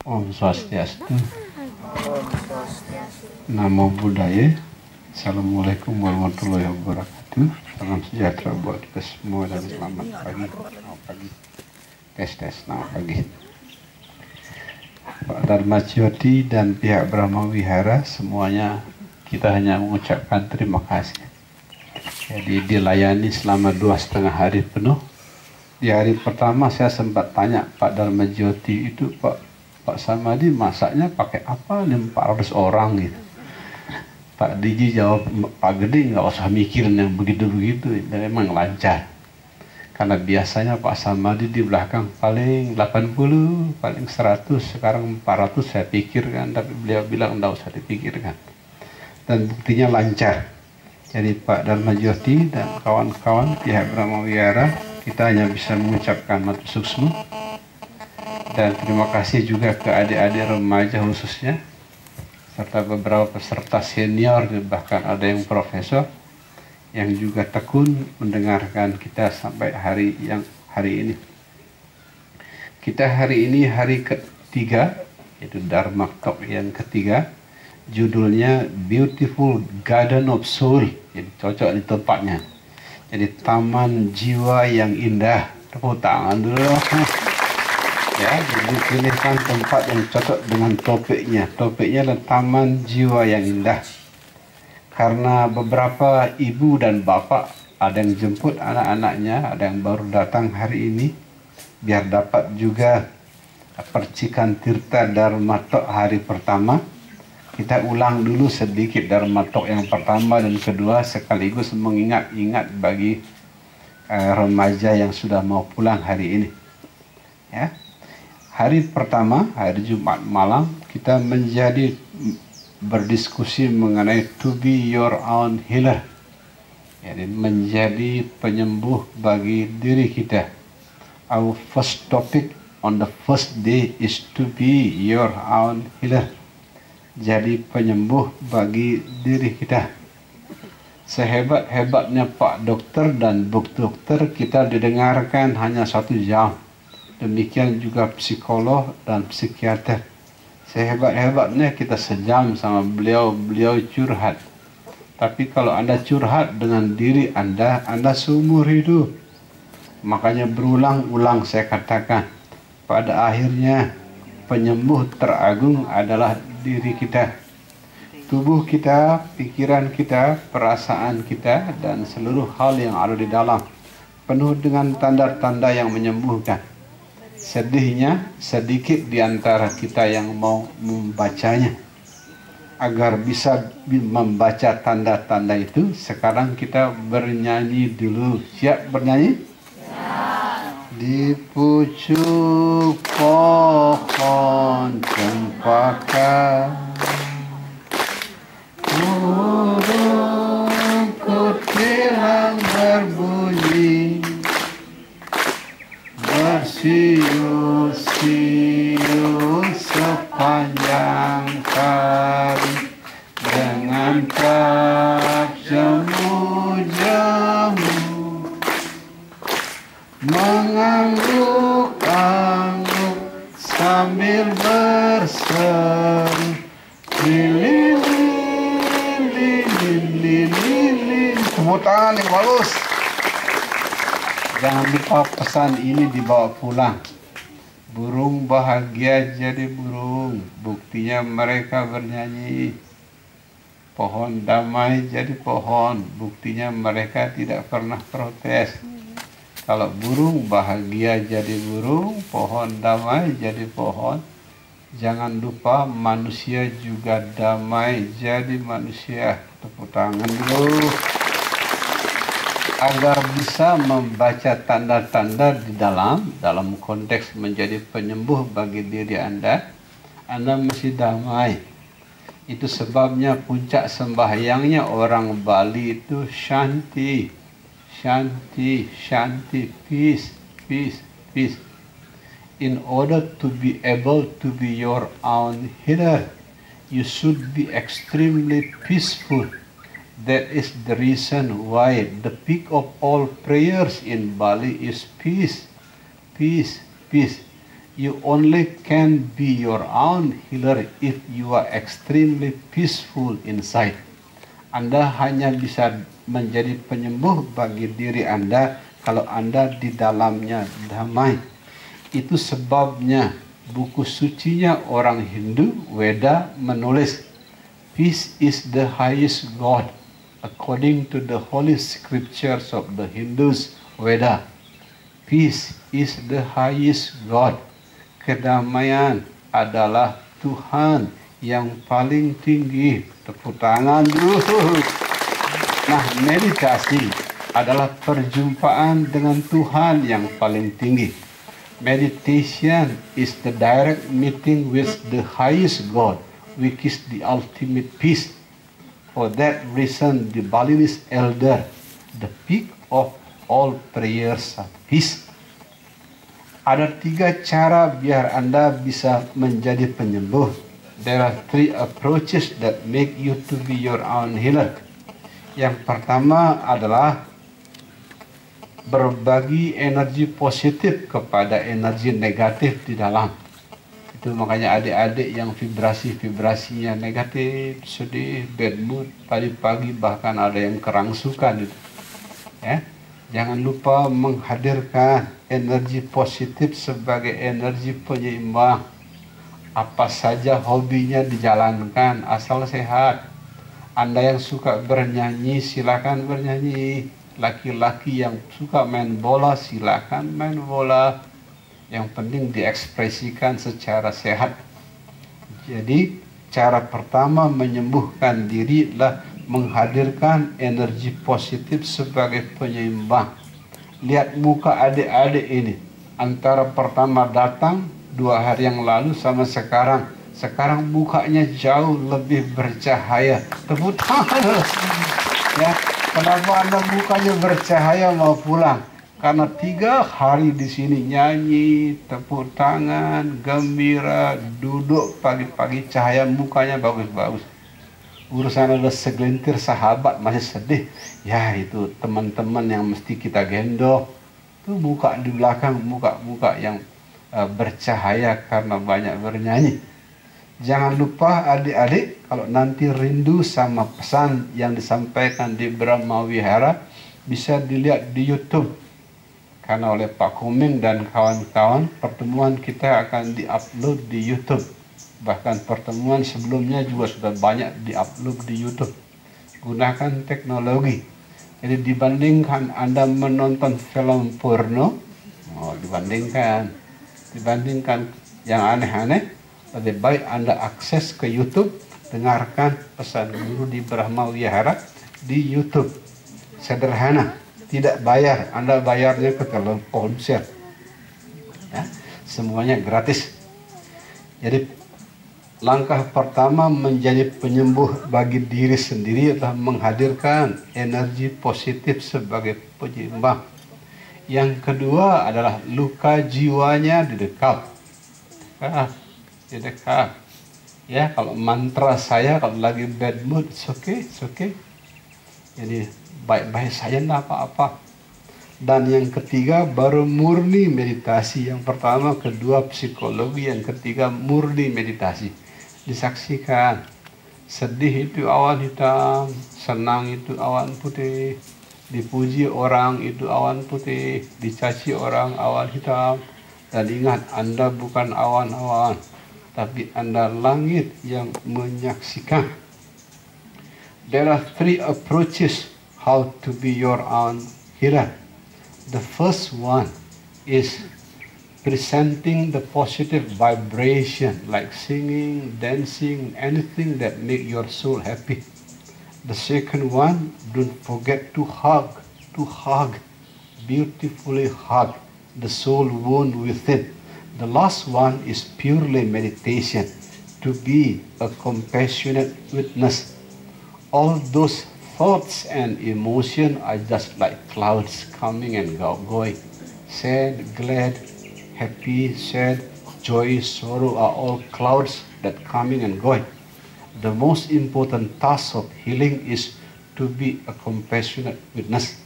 Om Swastiastu, Om Swastiastu. Namo Buddhaya. Assalamualaikum warahmatullahi wabarakatuh. Salam sejahtera buat kita semua dan selamat pagi. Selamat pagi. Tes, selamat pagi. Pak Dharma Jyoti dan pihak Brahma Wihara semuanya kita hanya mengucapkan terima kasih. Jadi dilayani selama 2,5 hari penuh. Di hari pertama saya sempat tanya Pak Dharma Jyoti itu, Pak Samadhi masaknya pakai apa nih 400 orang gitu. Pak Diji jawab, Pak Gede nggak usah mikirin yang begitu-begitu, dan memang lancar. Karena biasanya Pak Samadhi di belakang paling 80, paling 100, sekarang 400 saya pikirkan, tapi beliau bilang nggak usah dipikirkan. Dan buktinya lancar. Jadi Pak Dharma Jyoti dan kawan-kawan pihak Brahma Wihara, kita hanya bisa mengucapkan matur suksma. Dan terima kasih juga ke adik-adik remaja khususnya, serta beberapa peserta senior, bahkan ada yang profesor, yang juga tekun mendengarkan kita sampai hari ini. Kita hari ini hari ketiga, yaitu Dharma Talk yang ketiga, judulnya Beautiful Garden of Soul, jadi cocok di tempatnya. Jadi Taman Jiwa yang Indah. Tepuk tangan dulu. Ya, dipilihkan tempat yang cocok dengan topiknya. Topiknya adalah Taman Jiwa yang Indah. Karena beberapa ibu dan bapak ada yang jemput anak-anaknya, ada yang baru datang hari ini, biar dapat juga percikan tirta Dharma Talk hari pertama. Kita ulang dulu sedikit Dharma Talk yang pertama dan kedua, sekaligus mengingat-ingat bagi remaja yang sudah mau pulang hari ini. Ya. Hari pertama, hari Jumat malam, kita berdiskusi mengenai to be your own healer. Jadi menjadi penyembuh bagi diri kita. Our first topic on the first day is to be your own healer. Jadi penyembuh bagi diri kita. Sehebat-hebatnya Pak Dokter dan Bu Dokter, kita didengarkan hanya 1 jam. Demikian juga psikolog dan psikiater. Sehebat-hebatnya kita sejam sama beliau curhat. Tapi kalau Anda curhat dengan diri Anda seumur hidup. Makanya berulang-ulang saya katakan, pada akhirnya penyembuh teragung adalah diri kita. Tubuh kita, pikiran kita, perasaan kita, dan seluruh hal yang ada di dalam penuh dengan tanda-tanda yang menyembuhkan. Sedihnya, sedikit di antara kita yang mau membacanya. Agar bisa membaca tanda-tanda itu, sekarang kita bernyanyi dulu. Siap bernyanyi? Di pucuk pohon cempaka, burung kutilang berbunyi, bersiul-siul sepanjang hari, dengan tak jemu-jemu, mengangguk-angguk sambil berseri, lilin. Tepuk tangan yang bagus. Jangan lupa pesan ini dibawa pulang. Burung bahagia jadi burung, buktinya mereka bernyanyi. Pohon damai jadi pohon, buktinya mereka tidak pernah protes. Kalau burung bahagia jadi burung, pohon damai jadi pohon, jangan lupa manusia juga damai jadi manusia. Tepuk tangan dulu. Agar bisa membaca tanda-tanda di dalam konteks menjadi penyembuh bagi diri Anda mesti damai. Itu sebabnya puncak sembahyangnya orang Bali itu shanti, peace. In order to be able to be your own healer, you should be extremely peaceful. That is the reason why the peak of all prayers in Bali is peace. You only can be your own healer if you are extremely peaceful inside. Anda hanya bisa menjadi penyembuh bagi diri Anda kalau Anda di dalamnya damai. Itu sebabnya buku sucinya orang Hindu, Weda, menulis, Peace is the highest God, according to the holy scriptures of the Hindus, Veda. Peace is the highest God. Kedamaian adalah Tuhan yang paling tinggi. Tepuk tangan dulu. Nah, meditasi adalah perjumpaan dengan Tuhan yang paling tinggi. Meditation is the direct meeting with the highest God, which is the ultimate peace. For that reason, the Balinese elder, the peak of all prayers are peace. Ada 3 cara biar Anda bisa menjadi penyembuh. There are 3 approaches that make you to be your own healer. Yang pertama adalah berbagi energi positif kepada energi negatif di dalam. Itu makanya adik-adik yang vibrasinya negatif, sedih, bad mood, pagi-pagi bahkan ada yang kerangsukan itu. Ya. Jangan lupa menghadirkan energi positif sebagai energi penyeimbang. Apa saja hobinya dijalankan asal sehat. Anda yang suka bernyanyi silakan bernyanyi. Laki-laki yang suka main bola silakan main bola. Yang penting diekspresikan secara sehat. Jadi cara pertama menyembuhkan diri adalah menghadirkan energi positif sebagai penyeimbang. Lihat muka adik-adik ini. Antara pertama datang 2 hari yang lalu sama sekarang. Sekarang mukanya jauh lebih bercahaya. Tepuk tangan. Ya, kenapa Anda mukanya bercahaya mau pulang? Karena 3 hari di sini nyanyi, tepuk tangan, gembira, duduk pagi-pagi, cahaya mukanya bagus-bagus. Urusan ada segelintir sahabat masih sedih, ya itu teman-teman yang mesti kita gendong. Itu muka di belakang, muka-muka yang bercahaya karena banyak bernyanyi. Jangan lupa adik-adik, kalau nanti rindu sama pesan yang disampaikan di Brahma Wihara, bisa dilihat di YouTube. Karena oleh Pak Koming dan kawan-kawan, pertemuan kita akan di-upload di YouTube. Bahkan pertemuan sebelumnya juga sudah banyak di-upload di YouTube. Gunakan teknologi. Jadi dibandingkan Anda menonton film porno, dibandingkan yang aneh-aneh, lebih baik Anda akses ke YouTube, dengarkan pesan guru di Brahma Wihara di YouTube. Sederhana, tidak bayar. Anda bayarnya ke Telkomsel. Ya, semuanya gratis. Jadi langkah pertama menjadi penyembuh bagi diri sendiri adalah menghadirkan energi positif sebagai penyeimbang. Yang kedua adalah luka jiwanya didekap. Didekap. Ya, kalau mantra saya kalau lagi bad mood, it's okay. Jadi baik-baik saja enggak apa-apa. Dan yang ketiga baru murni meditasi. Yang pertama, kedua psikologi, yang ketiga murni meditasi. Disaksikan, sedih itu awan hitam, senang itu awan putih, dipuji orang itu awan putih, dicaci orang awan hitam. Dan ingat, Anda bukan awan-awan, tapi Anda langit yang menyaksikan. There are 3 approaches how to be your own healer. The first one is presenting the positive vibration like singing, dancing, anything that make your soul happy. The second one, don't forget to hug, beautifully hug the soul wound within. The last one is purely meditation, to be a compassionate witness. All those thoughts and emotion are just like clouds coming and going. Sad, glad, happy, sad, joy, sorrow are all clouds that coming and going. The most important task of healing is to be a compassionate witness.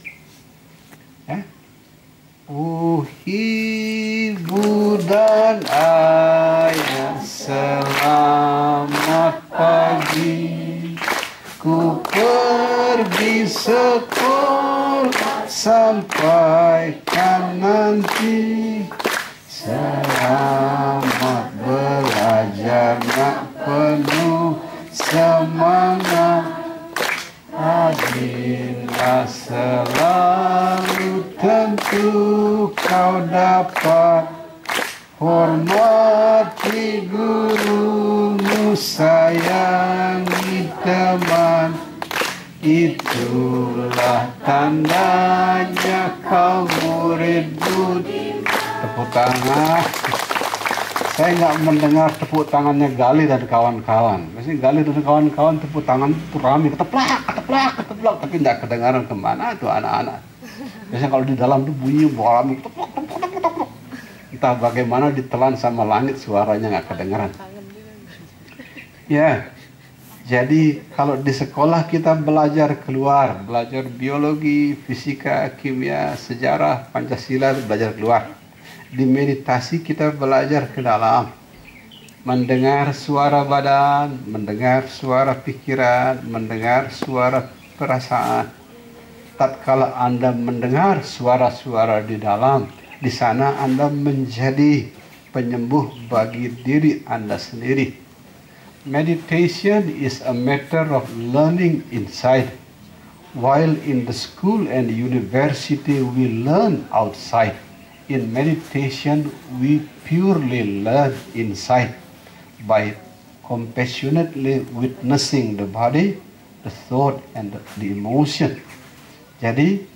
Uhi Buddha dan ayah, selamat pagi. Ku pergi sekolah, sampaikan nanti. Selamat belajar nak, penuh semangat. Adillah selalu, tentu kau dapat. Hormati gurumu, sayangi teman. Itulah tandanya kau murid budi. Tepuk tangan. Saya nggak mendengar tepuk tangannya Gali dan kawan-kawan. Biasanya Gali dan kawan-kawan tepuk tangan itu rame, keteplak, tapi nggak kedengaran kemana tuh anak-anak. Biasanya kalau di dalam tuh bunyi rame, keteplak. Entah bagaimana ditelan sama langit, suaranya nggak kedengaran. Ya, jadi kalau di sekolah kita belajar keluar, belajar biologi, fisika, kimia, sejarah, Pancasila, belajar keluar. Di meditasi kita belajar ke dalam, mendengar suara badan, mendengar suara pikiran, mendengar suara perasaan. Tatkala Anda mendengar suara-suara di dalam, di sana Anda menjadi penyembuh bagi diri Anda sendiri. Meditation is a matter of learning inside, while in the school and university we learn outside. In meditation, we purely learn inside by compassionately witnessing the body, the thought, and the emotion. Jadi,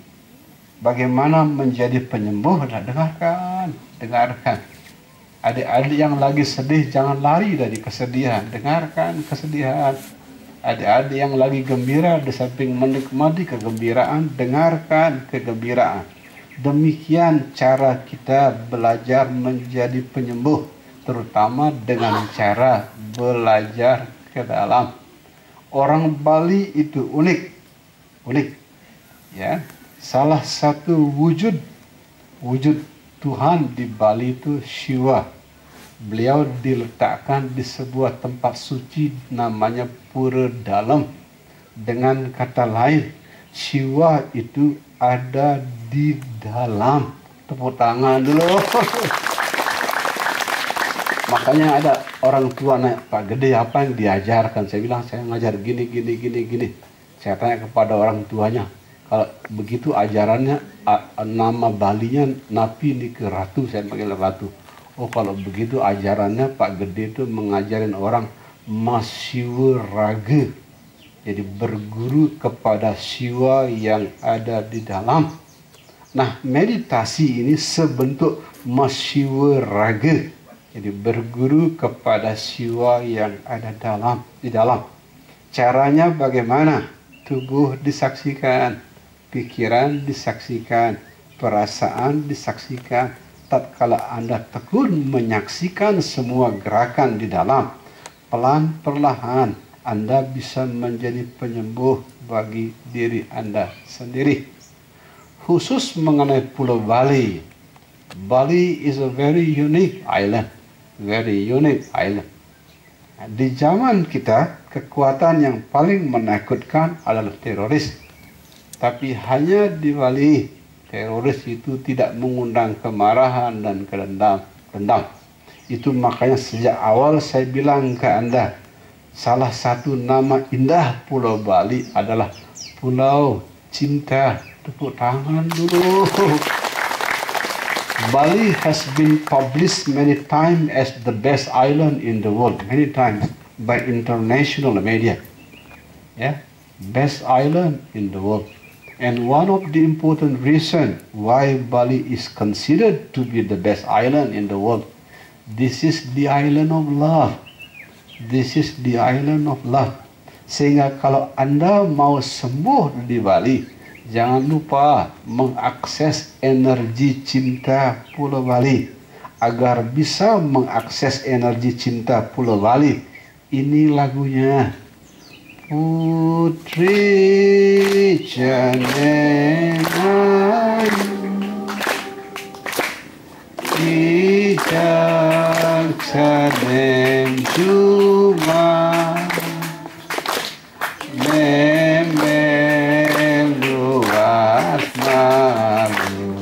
bagaimana menjadi penyembuh? Nah, dengarkan. Adik-adik yang lagi sedih, jangan lari dari kesedihan. Dengarkan kesedihan. Adik-adik yang lagi gembira, di samping menikmati kegembiraan, dengarkan kegembiraan. Demikian cara kita belajar menjadi penyembuh, terutama dengan cara belajar ke dalam. Orang Bali itu unik, ya. Salah satu wujud Tuhan di Bali itu Shiva. Beliau diletakkan di sebuah tempat suci namanya Pura Dalam. Dengan kata lain, Shiva itu ada di dalam. Tepuk tangan dulu. Makanya ada orang tua nanya, Pak Gede apa yang diajarkan? Saya bilang saya ngajar gini. Saya tanya kepada orang tuanya, kalau begitu ajarannya, nama Balinya Napi Nike Ratu, saya panggil Ratu. Oh kalau begitu ajarannya Pak Gede itu mengajarin orang Masyiwa Raga. Jadi berguru kepada Siwa yang ada di dalam. Nah, meditasi ini sebentuk Masyiwa Raga. Jadi berguru kepada Siwa yang ada di dalam. Caranya bagaimana? Tubuh disaksikan, pikiran disaksikan, perasaan disaksikan. Tatkala Anda tekun menyaksikan semua gerakan di dalam, perlahan Anda bisa menjadi penyembuh bagi diri Anda sendiri. Khusus mengenai Pulau Bali. Bali is a very unique island. Di zaman kita, kekuatan yang paling menakutkan adalah teroris. Tapi hanya di Bali, teroris itu tidak mengundang kemarahan dan dendam. Itu makanya sejak awal saya bilang ke Anda, salah satu nama indah Pulau Bali adalah Pulau Cinta. Tepuk tangan dulu. Bali has been published many times as the best island in the world, many times by international media. Yeah, best island in the world. And one of the important reasons why Bali is considered to be the best island in the world, this is the island of love. This is the island of love. Sehingga kalau Anda mau sembuh di Bali, jangan lupa mengakses energi cinta Pulau Bali. Agar bisa mengakses energi cinta Pulau Bali, ini lagunya. Putri Janengayu Chẳng nem cuma luas malu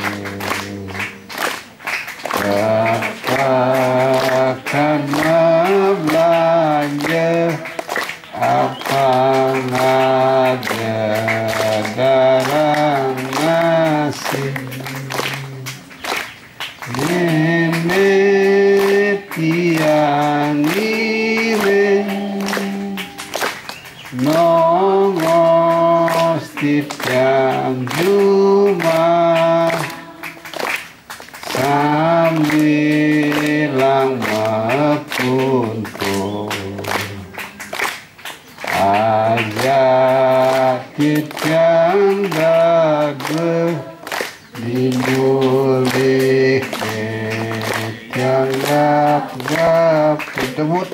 katakan belanja apa ada dalam nasi nenek tiang ini nongos tiang rumah sambilang mepuntung aja tiang dagu dimulih tiang gap tebut